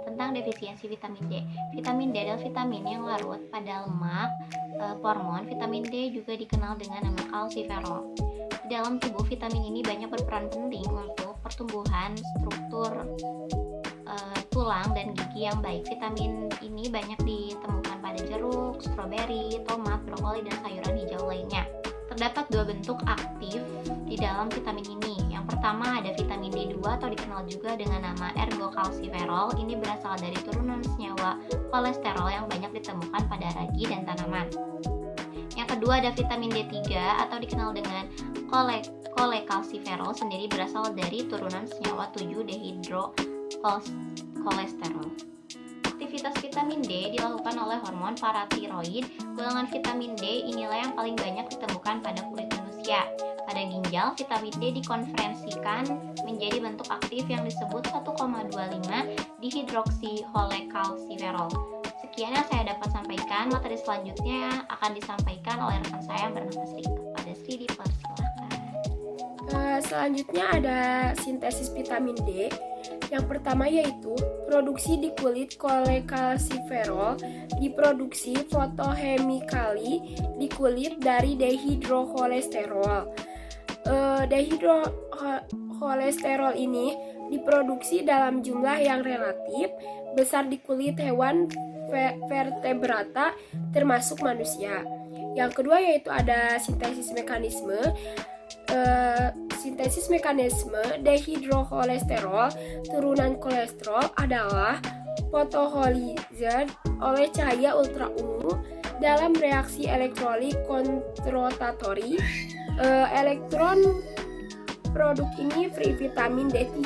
tentang defisiensi vitamin D. Vitamin D adalah vitamin yang larut pada lemak hormon. Vitamin D juga dikenal dengan nama kalsiferol. Di dalam tubuh, vitamin ini banyak berperan penting untuk pertumbuhan struktur tulang dan gigi yang baik. Vitamin ini banyak ditemukan pada jeruk, stroberi, tomat, brokoli, dan sayuran hijau lainnya. Terdapat dua bentuk aktif di dalam vitamin ini. Yang pertama ada vitamin D2 atau dikenal juga dengan nama ergokalsiferol. Ini berasal dari turunan senyawa kolesterol yang banyak ditemukan pada ragi dan tanaman. Yang kedua ada vitamin D3 atau dikenal dengan kolekalsiferol, sendiri berasal dari turunan senyawa 7-dehidrokolesterol. Aktivitas vitamin D dilakukan oleh hormon paratiroid. Golongan vitamin D inilah yang paling banyak ditemukan pada kulit manusia. Pada ginjal, vitamin D dikonferensikan menjadi bentuk aktif yang disebut 1,25 dihidroksiholekalsiferol. Sekian yang saya dapat sampaikan. Materi selanjutnya akan disampaikan oleh rekan saya yang bernama Sri. Kepada Sri dipersilahkan. Selanjutnya ada sintesis vitamin D. Yang pertama yaitu produksi di kulit kolekalsiferol diproduksi fotochemically di kulit dari dehidrokolesterol. Dehidrokolesterol ini diproduksi dalam jumlah yang relatif besar di kulit hewan vertebrata termasuk manusia. Yang kedua yaitu ada sintesis mekanisme dehidrokolesterol turunan kolesterol adalah fotoholizer oleh cahaya ultraungu dalam reaksi elektrolit kontratori. Elektron produk ini free vitamin D3,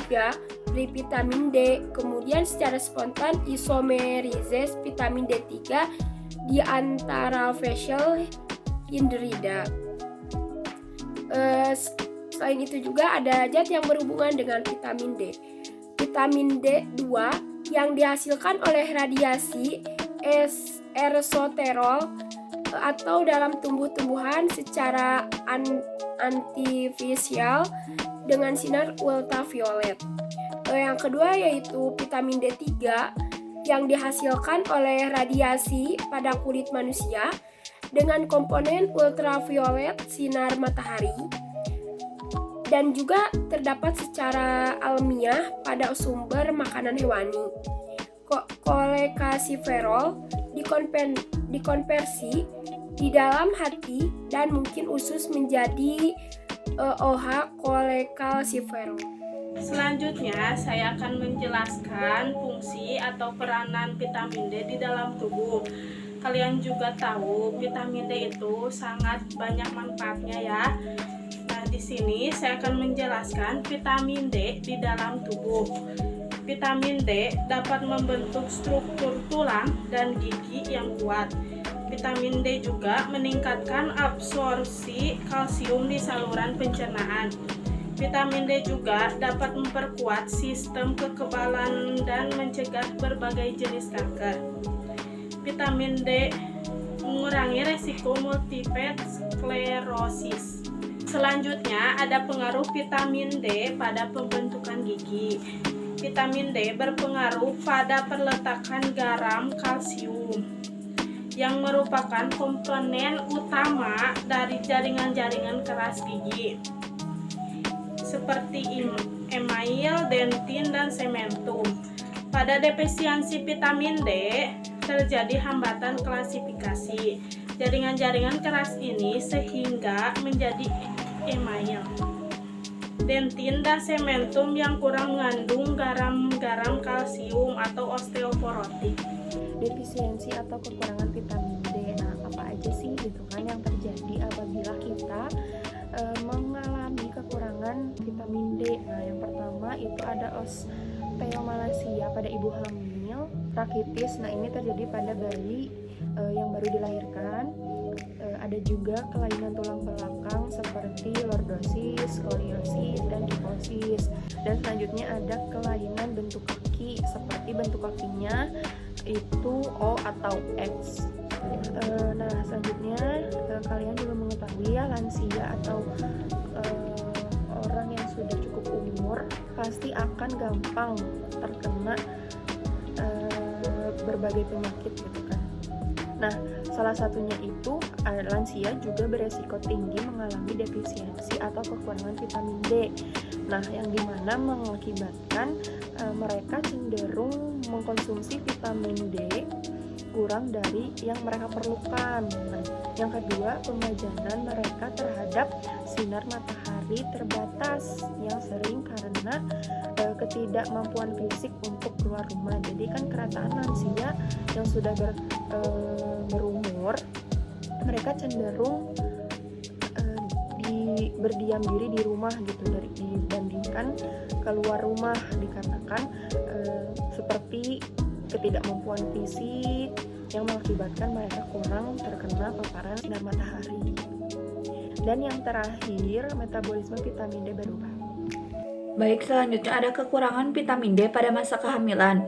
free vitamin D, kemudian secara spontan isomerizes vitamin D3 di antara facial hydrida. Selain itu juga ada zat yang berhubungan dengan vitamin D. Vitamin D2 yang dihasilkan oleh radiasi ersoterol atau dalam tumbuh-tumbuhan secara artifisial dengan sinar ultraviolet. Yang kedua yaitu vitamin D3 yang dihasilkan oleh radiasi pada kulit manusia dengan komponen ultraviolet sinar matahari, dan juga terdapat secara alamiah pada sumber makanan hewani. Kolekalsiferol dikonversi di dalam hati dan mungkin usus menjadi OH kolekalsiferol. Selanjutnya, saya akan menjelaskan fungsi atau peranan vitamin D di dalam tubuh. Kalian juga tahu vitamin D itu sangat banyak manfaatnya ya. Nah, di sini saya akan menjelaskan vitamin D di dalam tubuh. Vitamin D dapat membentuk struktur tulang dan gigi yang kuat. Vitamin D juga meningkatkan absorpsi kalsium di saluran pencernaan. Vitamin D juga dapat memperkuat sistem kekebalan dan mencegah berbagai jenis kanker. Vitamin D mengurangi resiko multiple sklerosis. Selanjutnya ada pengaruh vitamin D pada pembentukan gigi. Vitamin D berpengaruh pada perletakan garam kalsium yang merupakan komponen utama dari jaringan-jaringan keras gigi seperti email, dentin, dan sementum. Pada defisiensi vitamin D terjadi hambatan klasifikasi jaringan-jaringan keras ini sehingga menjadi email, dentin, dan sementum yang kurang mengandung garam kalsium atau osteoporotik. Defisiensi atau kekurangan vitamin D. Nah, apa aja sih gitu kan yang terjadi apabila kita mengalami kekurangan vitamin D? Nah, yang pertama itu ada osteomalacia pada ibu hamil, rakitis. Nah, ini terjadi pada bayi yang baru dilahirkan. Ada juga kelainan tulang belakang seperti lordosis, skoliosis, dan kifosis. Dan selanjutnya ada kelainan bentuk kaki seperti bentuk kakinya itu O atau X. Nah, selanjutnya kalian juga mengetahui ya, lansia atau orang yang sudah cukup umur pasti akan gampang terkena berbagai penyakit gitu kan. Nah, salah satunya itu lansia juga beresiko tinggi mengalami defisiensi atau kekurangan vitamin D. Nah, yang dimana mengakibatkan mereka cenderung mengkonsumsi vitamin D kurang dari yang mereka perlukan. Nah, yang kedua, pemajanan mereka terhadap sinar matahari terbatas yang sering karena ketidakmampuan fisik untuk keluar rumah. Jadi kan kerataan lansia yang sudah berumur, mereka cenderung berdiam diri di rumah gitu dibandingkan keluar rumah, dikarenakan seperti ketidakmampuan fisik yang mengakibatkan mereka kurang terkena paparan sinar matahari. Dan yang terakhir, metabolisme vitamin D berubah. Baik, selanjutnya ada kekurangan vitamin D pada masa kehamilan.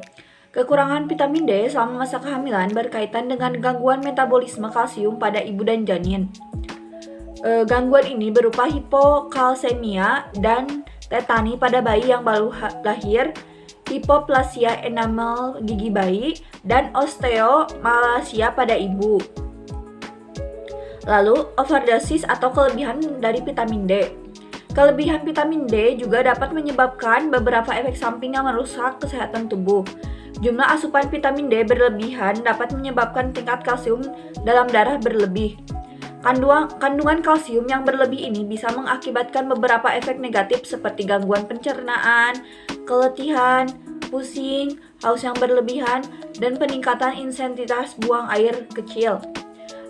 Kekurangan vitamin D selama masa kehamilan berkaitan dengan gangguan metabolisme kalsium pada ibu dan janin. Gangguan ini berupa hipokalsemia dan tetani pada bayi yang baru lahir, hipoplasia enamel gigi bayi, dan osteomalacia pada ibu. Lalu, overdosis atau kelebihan dari vitamin D. Kelebihan vitamin D juga dapat menyebabkan beberapa efek samping yang merusak kesehatan tubuh. Jumlah asupan vitamin D berlebihan dapat menyebabkan tingkat kalsium dalam darah berlebih. Kandungan kalsium yang berlebih ini bisa mengakibatkan beberapa efek negatif seperti gangguan pencernaan, keletihan, pusing, haus yang berlebihan, dan peningkatan intensitas buang air kecil.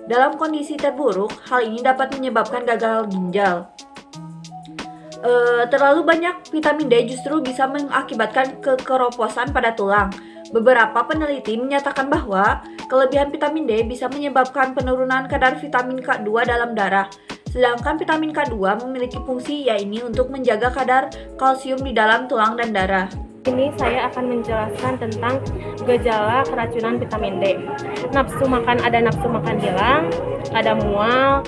Dalam kondisi terburuk, hal ini dapat menyebabkan gagal ginjal. Terlalu banyak vitamin D justru bisa mengakibatkan kekeroposan pada tulang. Beberapa peneliti menyatakan bahwa kelebihan vitamin D bisa menyebabkan penurunan kadar vitamin K2 dalam darah. Sedangkan vitamin K2 memiliki fungsi yaitu untuk menjaga kadar kalsium di dalam tulang dan darah. Ini saya akan menjelaskan tentang gejala keracunan vitamin D. Ada nafsu makan hilang, ada mual,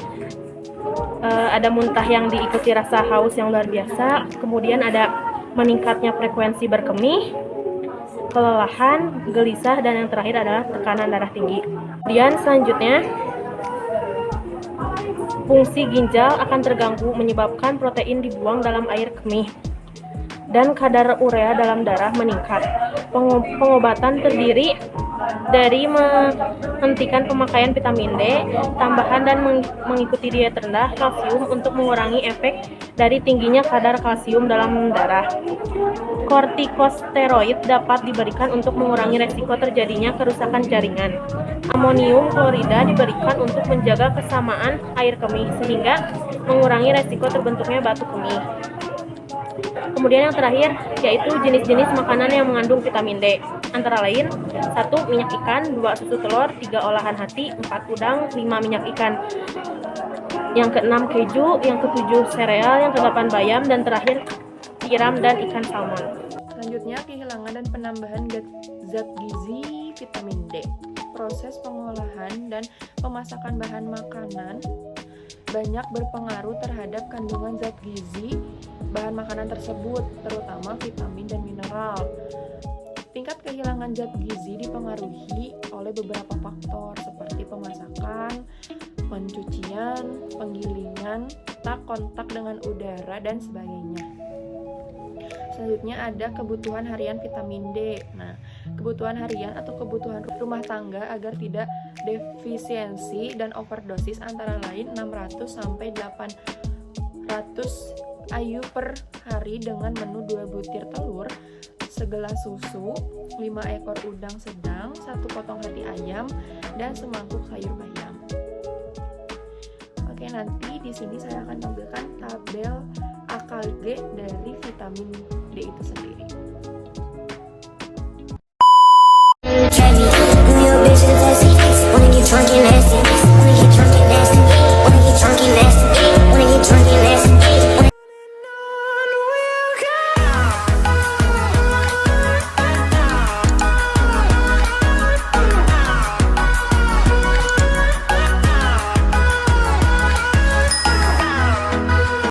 ada muntah yang diikuti rasa haus yang luar biasa, kemudian ada meningkatnya frekuensi berkemih, kelelahan, gelisah, dan yang terakhir adalah tekanan darah tinggi. Kemudian selanjutnya, fungsi ginjal akan terganggu menyebabkan protein dibuang dalam air kemih dan kadar urea dalam darah meningkat. Pengobatan terdiri dari menghentikan pemakaian vitamin D, tambahan dan mengikuti diet rendah kalsium untuk mengurangi efek dari tingginya kadar kalsium dalam darah. Kortikosteroid dapat diberikan untuk mengurangi resiko terjadinya kerusakan jaringan. Amonium klorida diberikan untuk menjaga kesamaan air kemih sehingga mengurangi resiko terbentuknya batu kemih. Kemudian yang terakhir yaitu jenis-jenis makanan yang mengandung vitamin D, antara lain 1. Minyak ikan, 2. Susu telur, 3. Olahan hati, 4. Udang, 5. Minyak ikan. Yang ke-6 keju, yang ke-7 sereal, yang ke-8 bayam, dan terakhir tiram dan ikan salmon. Selanjutnya, kehilangan dan penambahan zat gizi vitamin D. Proses pengolahan dan pemasakan bahan makanan banyak berpengaruh terhadap kandungan zat gizi bahan makanan tersebut, terutama vitamin dan mineral. Tingkat kehilangan zat gizi dipengaruhi oleh beberapa faktor seperti pemasakan, pencucian, penggilingan, kontak dengan udara, dan sebagainya. Selanjutnya ada kebutuhan harian vitamin D. Nah, kebutuhan harian atau kebutuhan rumah tangga agar tidak defisiensi dan overdosis antara lain 600 sampai 800 IU per hari dengan menu 2 butir telur, segelas susu, 5 ekor udang sedang, 1 potong hati ayam, dan semangkuk sayur bayam. Oke, nanti di sini saya akan tampilkan tabel AKG dari vitamin D itu sendiri.